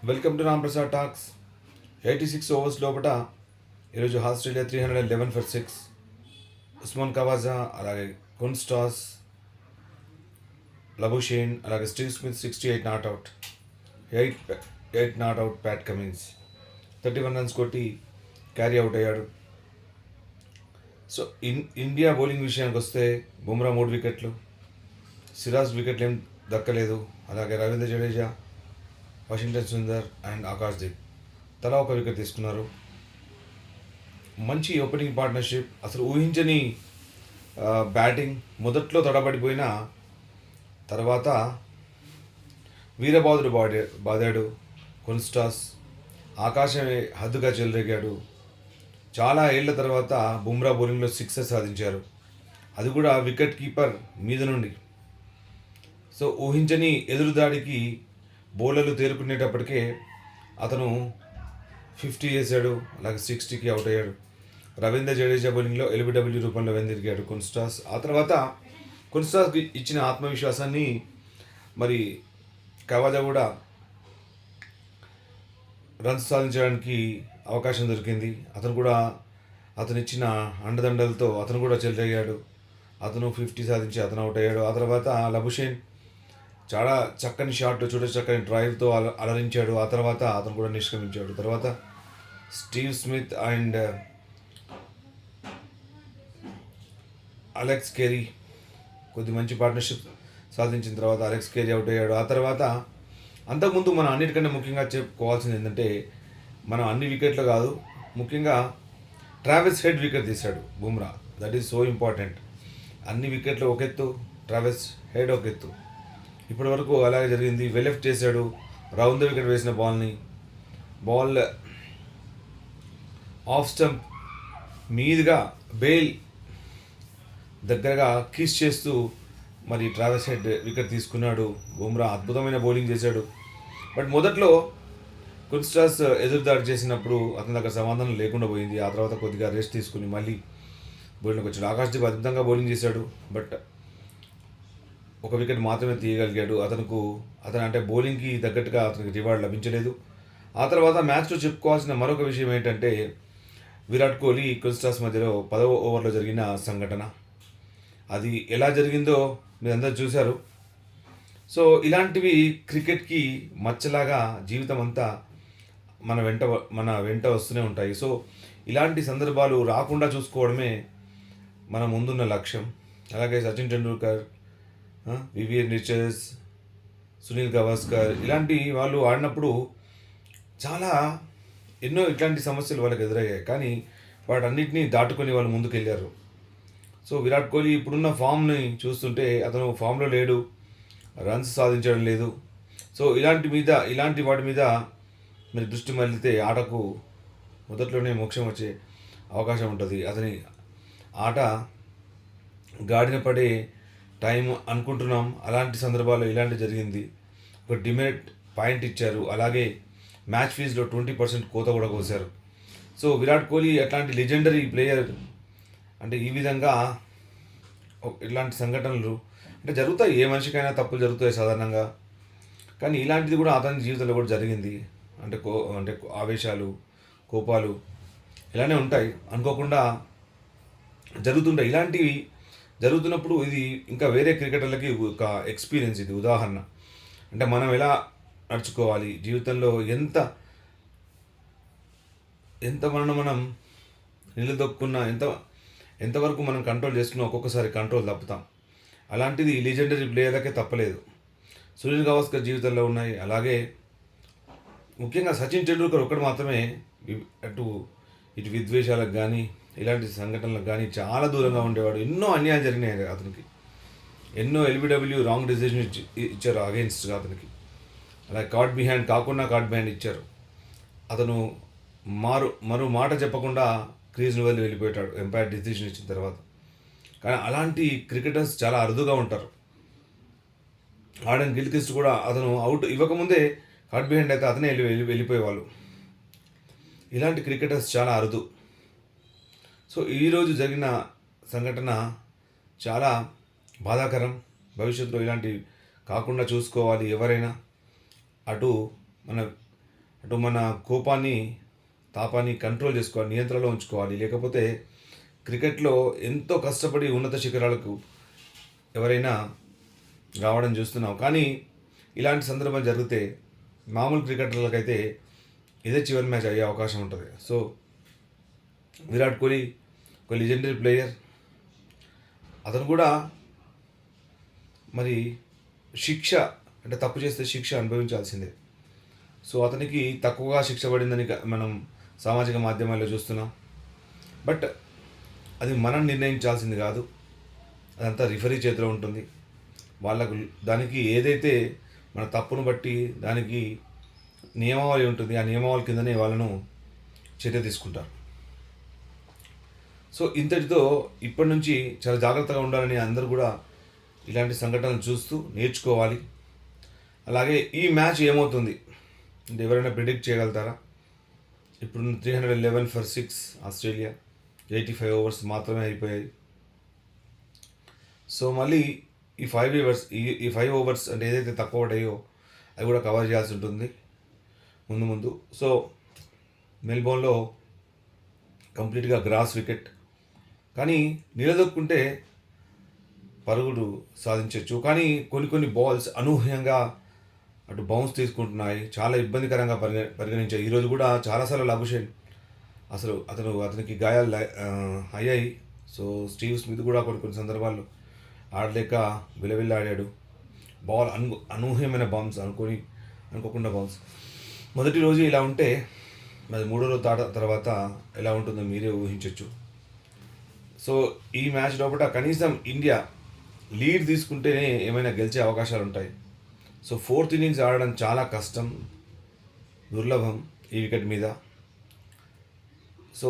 Welcome to Ramprasad talks. 86 overs లోపల ఈరోజు Australia 311 for 6, Osman Khawaja, అలాగే కున్స్టాస్, లబుషేన్, అలాగే Steve Smith 68 not out, 8 not out. Pat Cummins 31 runs కొట్టి క్యారీ అవుట్ అయ్యాడు. సో ఇండియా బౌలింగ్ విషయానికి వస్తే బుమ్రా 3 వికెట్లు, సిరాజ్ వికెట్లు ఏం దక్కలేదు. అలాగే రవీంద్ర జడేజా, వాషింగ్టన్ సుందర్ అండ్ ఆకాష్ దీప్ తలా ఒక వికెట్ తీసుకున్నారు. మంచి ఓపెనింగ్ పార్ట్నర్షిప్. అసలు ఊహించని బ్యాటింగ్. మొదట్లో తడబడిపోయిన తర్వాత వీరబాదుడు బాదాడు. కొన్స్టాస్ ఆకాశమే హద్దుగా చెలరేగాడు. చాలా ఏళ్ల తర్వాత బుమ్రా బౌలింగ్లో 6 సాధించారు, అది కూడా వికెట్ కీపర్ మీద నుండి. సో ఊహించని ఎదురుదాడికి బౌలర్లు తేరుకునేటప్పటికే అతను 50 వేసాడు, అలాగే 60కి అవుట్ అయ్యాడు. రవీంద్ర జడేజా బౌలింగ్లో ఎల్బిడబ్ల్యూ రూపంలో వెందిరిగాడు కున్స్టాస్. ఆ తర్వాత కున్స్టాస్కి ఇచ్చిన ఆత్మవిశ్వాసాన్ని మరి కవాజా కూడా రన్స్ సాధించడానికి అవకాశం దొరికింది. అతను కూడా ఇచ్చిన అండదండలతో అతను కూడా చెలరేగాడు. అతను 50 సాధించి అతను అవుట్ అయ్యాడు. ఆ తర్వాత లబుషేన్ చాలా చక్కని షాట్, చక్కని డ్రైవ్తో అలరించాడు. ఆ తర్వాత అతను కూడా నిష్క్రమించాడు. తర్వాత Steve Smith and Alex Carey కొద్ది మంచి పార్ట్నర్షిప్ సాధించిన తర్వాత అలెక్స్ కేరీ అవుట్ అయ్యాడు. ఆ తర్వాత అంతకుముందు మనం అన్నిటికంటే ముఖ్యంగా చెప్పుకోవాల్సింది ఏంటంటే, మనం అన్ని వికెట్లు కాదు, ముఖ్యంగా ట్రావెస్ హెడ్ వికెట్ తీశాడు Bumrah. That is so important. అన్ని వికెట్లు ఒక ఎత్తు, ట్రావెస్ హెడ్ ఒక ఎత్తు. ఇప్పటి వరకు అలాగే జరిగింది. వెలెఫ్ట్ చేశాడు. రౌండ్ వికెట్ వేసిన బాల్ ఆఫ్ స్టంప్ మీదుగా బెయిల్ దగ్గరగా కిస్ చేస్తూ మరి ట్రావెస్ హెడ్ వికెట్ తీసుకున్నాడు. బుమ్రా అద్భుతమైన బౌలింగ్ చేశాడు. బట్ మొదట్లో కున్స్టాస్ ఎదురుదాడి చేసినప్పుడు అతని దగ్గర సమాధానం లేకుండా పోయింది. ఆ తర్వాత కొద్దిగా రెస్ట్ తీసుకుని మళ్ళీ బౌలింగ్కి వచ్చాడు. ఆకాష్ దీప్ అద్భుతంగా బౌలింగ్ చేశాడు. బట్ ఒక వికెట్ మాత్రమే తీయగలిగాడు. అతను అంటే బౌలింగ్కి తగ్గట్టుగా అతనికి రివార్డ్ లభించలేదు. ఆ తర్వాత మ్యాచ్లో చెప్పుకోవాల్సిన మరొక విషయం ఏంటంటే, విరాట్ కోహ్లీ కున్స్టాస్ మధ్యలో 10వ ఓవర్లో జరిగిన సంఘటన. అది ఎలా జరిగిందో మీరు అందరూ చూశారు. సో ఇలాంటివి క్రికెట్కి మచ్చలాగా జీవితం అంతా మన వెంట వస్తూనే ఉంటాయి. సో ఇలాంటి సందర్భాలు రాకుండా చూసుకోవడమే మన ముందున్న లక్ష్యం. అలాగే సచిన్ టెండూల్కర్, వివియన్ రిచర్డ్స్, సునీల్ గవాస్కర్ ఇలాంటి వాళ్ళు ఆడినప్పుడు చాలా ఎన్నో ఇట్లాంటి సమస్యలు వాళ్ళకి ఎదురయ్యాయి. కానీ వాటన్నిటిని దాటుకొని వాళ్ళు ముందుకెళ్ళారు. సో విరాట్ కోహ్లీ ఇప్పుడున్న ఫామ్ని చూస్తుంటే అతను ఫామ్లో లేడు, రన్స్ సాధించడం లేదు. సో ఇలాంటి వాటి మీద మీరు దృష్టి మళ్ళితే ఆటకు మొదట్లోనే మోక్షం వచ్చే అవకాశం ఉంటుంది. అతని ఆట గాడిన పడే టైం అనుకుంటున్నాం. అలాంటి సందర్భాల్లో ఇలాంటి జరిగింది. ఒక డిమెరిట్ పాయింట్ ఇచ్చారు. అలాగే మ్యాచ్ ఫీజులో 20% కోత కూడా కోసారు. సో విరాట్ కోహ్లీ అట్లాంటి లెజెండరీ ప్లేయర్ అంటే ఈ విధంగా ఇలాంటి సంఘటనలు అంటే జరుగుతాయి. ఏ మనిషికైనా తప్పులు జరుగుతాయి సాధారణంగా. కానీ ఇలాంటిది కూడా అతని జీవితంలో కూడా జరిగింది. అంటే ఆవేశాలు, కోపాలు ఇలానే ఉంటాయి, అనుకోకుండా జరుగుతుంటాయి. ఇలాంటివి జరుగుతున్నప్పుడు ఇది ఇంకా వేరే క్రికెటర్లకి ఒక ఎక్స్పీరియన్స్, ఇది ఉదాహరణ. అంటే మనం ఎలా నడుచుకోవాలి జీవితంలో, ఎంత మనం నిలదొక్కున్నా, ఎంతవరకు మనం కంట్రోల్ చేసుకున్నా ఒక్కొక్కసారి కంట్రోల్ తప్పుతాం. అలాంటిది లెజెండరీ ప్లేయర్లకే తప్పలేదు. సునీల్ గవాస్కర్ జీవితంలో ఉన్నాయి. అలాగే ముఖ్యంగా సచిన్ టెండూల్కర్ ఒక్కడు మాత్రమే ఇటు విద్వేషాలకు కానీ ఇలాంటి సంఘటనలకు కానీ చాలా దూరంగా ఉండేవాడు. ఎన్నో అన్యాయం జరిగినాయి అతనికి. ఎన్నో ఎల్బిడబ్ల్యూ రాంగ్ డెసిషన్ ఇచ్చారు అగెన్స్ట్గా అతనికి. అలాగే కార్డ్ బిహైండ్ ఇచ్చారు. అతను మరో మాట చెప్పకుండా క్రీజ్ను వదిలి వెళ్ళిపోయాడు ఎంపైర్ డెసిషన్ ఇచ్చిన తర్వాత. కానీ అలాంటి క్రికెటర్స్ చాలా అరుదుగా ఉంటారు. ఆడన్ గిల్క్రిస్ట్ కూడా అతను అవుట్ ఇవ్వకముందే కార్డ్ బిహైండ్ అయితే అతనే వెళ్ళిపోయేవాళ్ళు. ఇలాంటి క్రికెటర్స్ చాలా అరుదు. సో ఈరోజు జరిగిన సంఘటన చాలా బాధాకరం. భవిష్యత్తులో ఇలాంటివి కాకుండా చూసుకోవాలి ఎవరైనా. అటు మన అటు మన కోపాన్ని తాపాన్ని కంట్రోల్ చేసుకోవాలి, నియంత్రణలో ఉంచుకోవాలి. లేకపోతే క్రికెట్లో ఎంతో కష్టపడి ఉన్నత శిఖరాలకు ఎవరైనా రావడం చూస్తున్నాం. కానీ ఇలాంటి సందర్భం జరిగితే మామూలు క్రికెటర్లకైతే ఇదే చివరి మ్యాచ్ అయ్యే అవకాశం ఉంటుంది. సో విరాట్ కోహ్లీ ఒక లెజెండరీ ప్లేయర్, అతను కూడా మరి శిక్ష అంటే తప్పు చేస్తే శిక్ష అనుభవించాల్సిందే. సో అతనికి తక్కువగా శిక్ష పడిందని మనం సామాజిక మాధ్యమాల్లో చూస్తున్నాం. బట్ అది మనం నిర్ణయించాల్సింది కాదు, అదంతా రిఫరీ చేతిలో ఉంటుంది. వాళ్ళకు దానికి ఏదైతే మన తప్పును బట్టి దానికి నియమావళి ఉంటుంది, ఆ నియమావళి కిందనే వాళ్ళను చర్య తీసుకుంటారు. సో ఇంతటితో ఇప్పటి నుంచి చాలా జాగ్రత్తగా ఉండాలని అందరూ కూడా ఇలాంటి సంఘటనలు చూస్తూ నేర్చుకోవాలి. అలాగే ఈ మ్యాచ్ ఏమవుతుంది అంటే ఎవరైనా ప్రిడిక్ట్ చేయగలుగుతారా? ఇప్పుడు 311 for 6 ఆస్ట్రేలియా, 85 overs మాత్రమే అయిపోయాయి. సో మళ్ళీ ఈ 5 overs అంటే ఏదైతే తక్కువ పడ్డాయో అవి కూడా కవర్ చేయాల్సి ఉంటుంది ముందు. సో మెల్బోర్న్లో కంప్లీట్గా గ్రాస్ వికెట్, కానీ నిలదొక్కుంటే పరుగులు సాధించవచ్చు. కానీ కొన్ని బాల్స్ అనూహ్యంగా అటు బౌన్స్ తీసుకుంటున్నాయి, చాలా ఇబ్బందికరంగా పరిగణించాయి. ఈరోజు కూడా చాలాసార్లు లబుషేన్ అతనికి గాయాలు అయ్యాయి. సో స్టీవ్ స్మిత్ కూడా కొన్ని సందర్భాల్లో ఆడలేక విలవిల్లాడాడు. బాల్ అనూహ్యమైన బౌన్స్ అనుకోకుండా బౌన్స్. మొదటి రోజు ఇలా ఉంటే మరి మూడో రోజు తర్వాత ఎలా ఉంటుందో మీరే ఊహించవచ్చు. సో ఈ మ్యాచ్ లోపల కనీసం ఇండియా లీడ్ తీసుకుంటేనే ఏమైనా గెలిచే అవకాశాలు ఉంటాయి. సో 4th innings ఆడడం చాలా కష్టం, దుర్లభం ఈ వికెట్ మీద. సో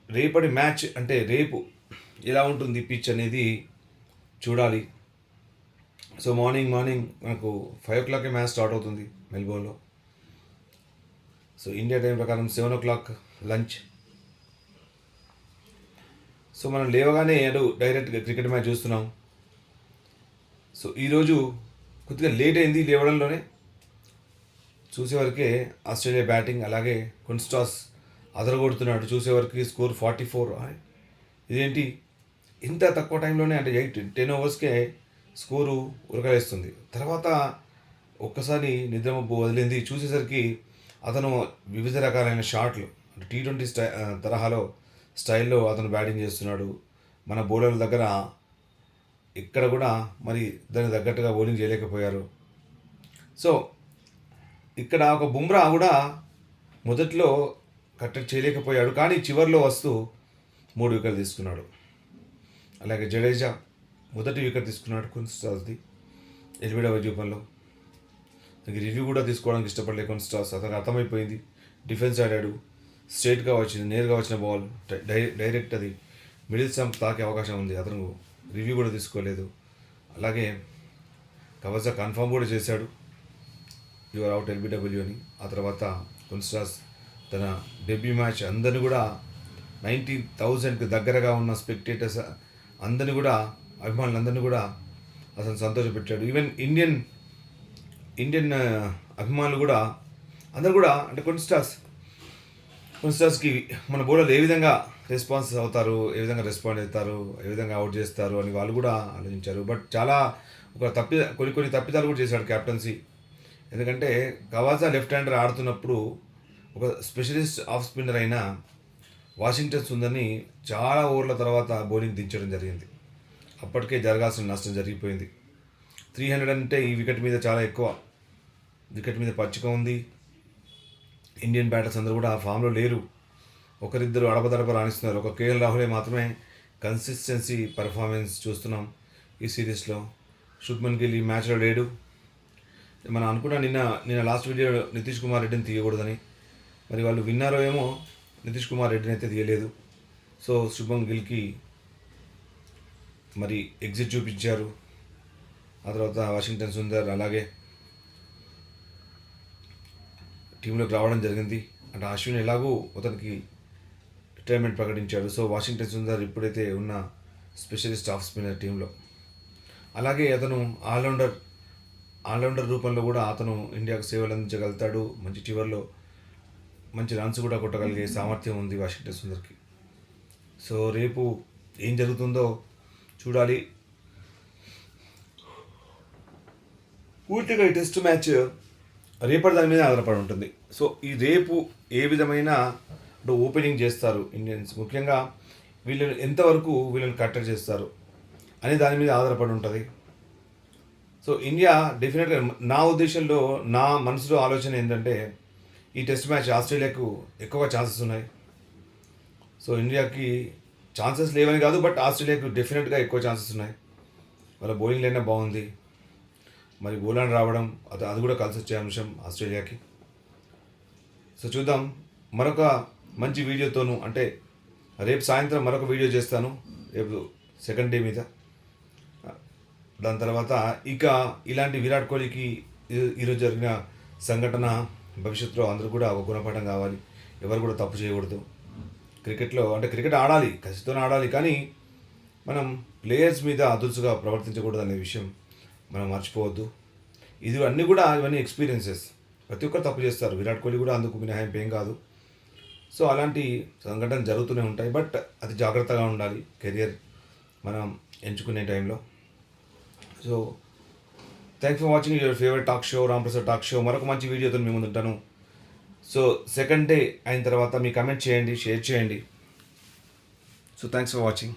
రేపటి మ్యాచ్ అంటే రేపు ఎలా ఉంటుంది పిచ్ అనేది చూడాలి. సో మార్నింగ్ మనకు 5 o'clock మ్యాచ్ స్టార్ట్ అవుతుంది మెల్బోర్న్లో. సో ఇండియా టైం ప్రకారం 7 o'clock లంచ్. సో మనం లేవగానే డైరెక్ట్గా క్రికెట్ మ్యాచ్ చూస్తున్నాం. సో ఈరోజు కొద్దిగా లేట్ అయింది లేవడంలోనే. చూసేవరకే ఆస్ట్రేలియా బ్యాటింగ్, అలాగే కొన్స్టాస్ అదరగొడుతున్నాడు. చూసేవరకు స్కోర్ 44. ఇదేంటి ఇంత తక్కువ టైంలోనే, అంటే 10 ఓవర్స్కే స్కోరు ఉరకలేస్తుంది. తర్వాత ఒక్కసారి నిద్రమబ్బు వదిలింది. చూసేసరికి అతను వివిధ రకాలైన షాట్లు అంటే T20 తరహాలో స్టైల్లో అతను బ్యాటింగ్ చేస్తున్నాడు. మన బౌలర్ల దగ్గర ఇక్కడ కూడా మరి దానికి తగ్గట్టుగా బౌలింగ్ చేయలేకపోయారు. సో ఇక్కడ ఒక బుమ్రా కూడా మొదట్లో కట్టడి చేయలేకపోయాడు, కానీ చివరిలో వస్తూ 3 వికెట్లు తీసుకున్నాడు. అలాగే జడేజా మొదటి వికెట్ తీసుకున్నాడు కొన్స్టాస్ది 80వ రూపంలో. దానికి రివ్యూ కూడా తీసుకోవడానికి ఇష్టపడలే కొన్స్టాస్. అతనికి అర్థమైపోయింది, డిఫెన్స్ ఆడాడు, స్ట్రైట్గా వచ్చింది, నేరుగా వచ్చిన బాల్ డైరెక్ట్ అది మిడిల్ స్టంప్ తాకే అవకాశం ఉంది. అతను రివ్యూ కూడా తీసుకోలేదు. అలాగే కవచా కన్ఫర్మ్ కూడా చేశాడు, యువర్ అవుట్ LBW అని. ఆ తర్వాత కొన్స్టాస్ తన డెబ్యూ మ్యాచ్ అందరిని కూడా 90,000కి దగ్గరగా ఉన్న స్పెక్టేటర్స్ అందరినీ కూడా, అభిమానులందరినీ కూడా అతను సంతోషపెట్టాడు. ఈవెన్ ఇండియన్ అభిమానులు కూడా అందరు కూడా అంటే కొన్స్టాస్కి మన బౌలర్లు ఏ విధంగా రెస్పాన్స్ అవుతారు, ఏ విధంగా రెస్పాండ్ అవుతారు, ఏ విధంగా అవుట్ చేస్తారు అని వాళ్ళు కూడా ఆలోచించారు. బట్ చాలా కొన్ని తప్పిదాలు కూడా చేశాడు క్యాప్టెన్సీ. ఎందుకంటే కవాసా లెఫ్ట్ హ్యాండర్ ఆడుతున్నప్పుడు ఒక స్పెషలిస్ట్ ఆఫ్ స్పిన్నర్ అయిన వాషింగ్టన్ సుందర్ని చాలా ఓవర్ల తర్వాత బౌలింగ్ దించడం జరిగింది. అప్పటికే జరగాల్సిన నష్టం జరిగిపోయింది. 300 అంటే ఈ వికెట్ మీద చాలా ఎక్కువ. వికెట్ మీద పచ్చిక ఉంది. ఇండియన్ బ్యాటర్స్ అందరూ కూడా ఫామ్లో లేరు. ఒకరిద్దరు అడపదడప రాణిస్తున్నారు. ఒక KL రాహులే మాత్రమే కన్సిస్టెన్సీ పర్ఫార్మెన్స్ చూస్తున్నాం ఈ సిరీస్లో. శుభ్మన్ గిల్ ఈ మ్యాచ్లో లేడు. మనం అనుకున్నా నిన్న లాస్ట్ వీడియో నితీష్ కుమార్ రెడ్డిని తీయకూడదని, మరి వాళ్ళు విన్నారో ఏమో, నితీష్ కుమార్ రెడ్డిని అయితే తీయలేదు. సో శుభ్మన్ గిల్కి మరి ఎగ్జిట్ చూపించారు. ఆ తర్వాత వాషింగ్టన్ సుందర్ అలాగే టీంలోకి రావడం జరిగింది. అంటే అశ్విన్ ఎలాగూ అతనికి రిటైర్మెంట్ ప్రకటించాడు. సో వాషింగ్టన్ సుందర్ ఇప్పుడైతే ఉన్న స్పెషలిస్ట్ ఆఫ్ స్పిన్నర్ టీంలో. అలాగే అతను ఆల్రౌండర్ రూపంలో కూడా అతను ఇండియాకు సేవలు అందించగలుగుతాడు. మంచి చివర్లో మంచి రన్స్ కూడా కొట్టగలిగే సామర్థ్యం ఉంది వాషింగ్టన్ సుందర్కి. సో రేపు ఏం జరుగుతుందో చూడాలి. పూర్తిగా ఈ టెస్ట్ మ్యాచ్ రేపటి దాని మీద ఆధారపడి ఉంటుంది. సో ఈ రేపు ఏ విధమైన ఓపెనింగ్ చేస్తారు ఇండియన్స్, ముఖ్యంగా వీళ్ళని ఎంతవరకు వీళ్ళని కట్టడి చేస్తారు అనే దాని మీద ఆధారపడి ఉంటుంది. సో ఇండియా డెఫినెట్గా నా ఉద్దేశంలో, నా మనసులో ఆలోచన ఏంటంటే ఈ టెస్ట్ మ్యాచ్ ఆస్ట్రేలియాకు ఎక్కువ ఛాన్సెస్ ఉన్నాయి. సో ఇండియాకి ఛాన్సెస్ లేవని కాదు, బట్ ఆస్ట్రేలియాకు డెఫినెట్గా ఎక్కువ ఛాన్సెస్ ఉన్నాయి. వాళ్ళ బౌలింగ్ లైన్ బాగుంది, మరి బౌలర్ రావడం అది కూడా కలిసి వచ్చే అంశం ఆస్ట్రేలియాకి. సో చూద్దాం. మరొక మంచి వీడియోతోను, అంటే రేపు సాయంత్రం మరొక వీడియో చేస్తాను, రేపు సెకండ్ డే మీద. దాని తర్వాత ఇక ఇలాంటి విరాట్ కోహ్లీకి ఈరోజు జరిగిన సంఘటన భవిష్యత్తులో అందరూ కూడా ఒక గుణపాఠం కావాలి. ఎవరు కూడా తప్పు చేయకూడదు క్రికెట్లో. అంటే క్రికెట్ ఆడాలి, కసితోనే ఆడాలి, కానీ మనం ప్లేయర్స్ మీద అదుర్సుగా ప్రవర్తించకూడదు అనే విషయం మనం మర్చిపోవద్దు. ఇవన్నీ ఎక్స్పీరియన్సెస్. ప్రతి ఒక్కరు తప్పు చేస్తారు, విరాట్ కోహ్లీ కూడా అందుకు మినహాయింపు ఏం కాదు. సో అలాంటి సంఘటనలు జరుగుతూనే ఉంటాయి, బట్ అది జాగ్రత్తగా ఉండాలి కెరియర్ మనం ఎంచుకునే టైంలో. So thanks for watching your favourite talk show, Ram Prasad talk show. మరొక మంచి వీడియోతో మీ ముందు ఉంటాను. సో సెకండ్ డే అయిన తర్వాత మీ కమెంట్ చేయండి, షేర్ చేయండి. So thanks for watching.